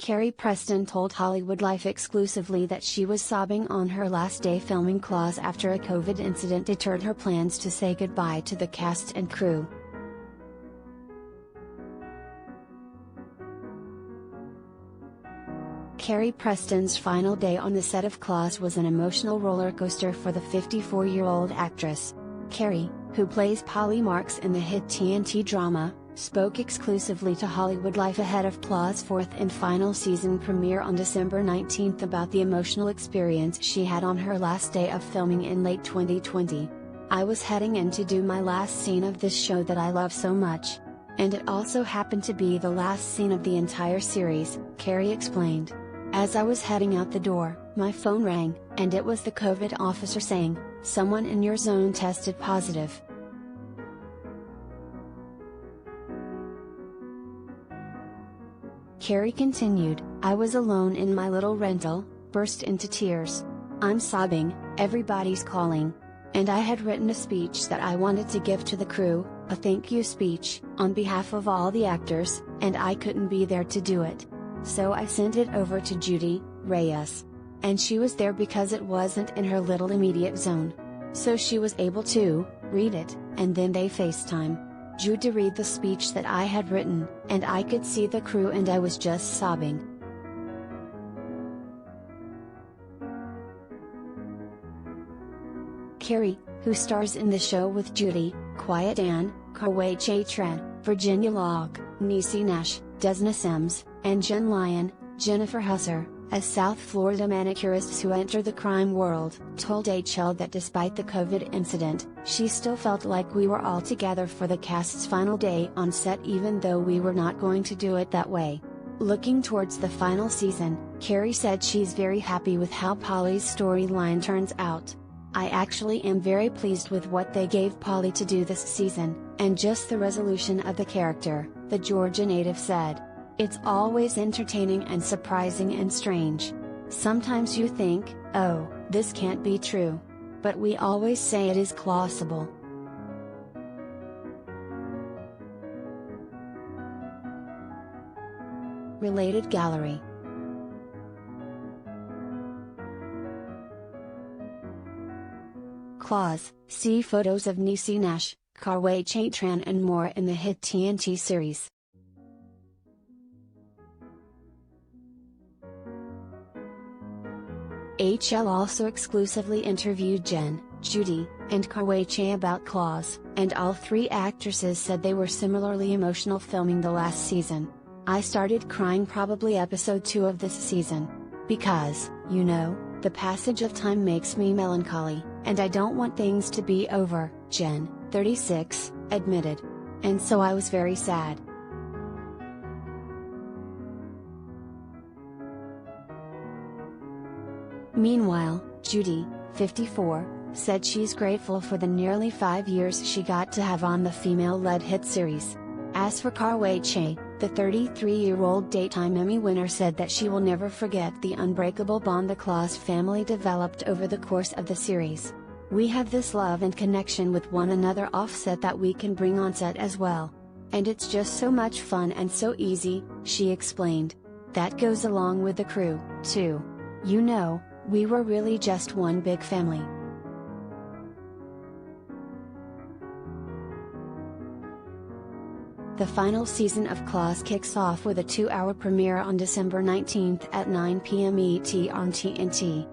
Carrie Preston told HollywoodLife Exclusively that she was sobbing on her last day filming Claws after a COVID incident deterred her plans to say goodbye to the cast and crew. Carrie Preston's final day on the set of Claws was an emotional roller coaster for the 54-year-old actress. Carrie, who plays Polly Marks in the hit TNT drama, spoke exclusively to HollywoodLife ahead of Claws' fourth and final season premiere on December 19 about the emotional experience she had on her last day of filming in late 2020. "I was heading in to do my last scene of this show that I love so much. And it also happened to be the last scene of the entire series," Carrie explained. "As I was heading out the door, my phone rang, and it was the COVID officer saying, 'Someone in your zone tested positive.'" Carrie continued, "I was alone in my little rental, burst into tears. I'm sobbing, everybody's calling. And I had written a speech that I wanted to give to the crew, a thank you speech, on behalf of all the actors, and I couldn't be there to do it. So I sent it over to Judy Reyes. And she was there because it wasn't in her little immediate zone. So she was able to read it, and then they FaceTime Judy read the speech that I had written, and I could see the crew and I was just sobbing." Carrie, who stars in the show with Judy, Quiet Ann, Karwei Tran, Virginia Locke, Niecy Nash, Desna Sims, and Jen Lyon, Jennifer Husser, a South Florida manicurist who entered the crime world, told HL that despite the COVID incident, she still felt like we were all together for the cast's final day on set even though we were not going to do it that way. Looking towards the final season, Carrie said she's very happy with how Polly's storyline turns out. "I actually am very pleased with what they gave Polly to do this season, and just the resolution of the character," the Georgia native said. "It's always entertaining and surprising and strange. Sometimes you think, oh, this can't be true. But we always say it is plausible." Related gallery. Claws, see photos of Niecy Nash, Karwei Tran and more in the hit TNT series. HL also exclusively interviewed Jen, Judy, and Karwei about Claws, and all three actresses said they were similarly emotional filming the last season. "I started crying probably episode 2 of this season. Because, you know, the passage of time makes me melancholy, and I don't want things to be over," Jen, 36, admitted. "And so I was very sad." Meanwhile, Judy, 54, said she's grateful for the nearly 5 years she got to have on the female-led hit series. As for Karwei, the 33-year-old daytime Emmy winner said that she will never forget the unbreakable bond the Claws family developed over the course of the series. "We have this love and connection with one another offset that we can bring on set as well. And it's just so much fun and so easy," she explained. "That goes along with the crew, too. You know, we were really just one big family." The final season of Claws kicks off with a 2-hour premiere on December 19 at 9 p.m. ET on TNT.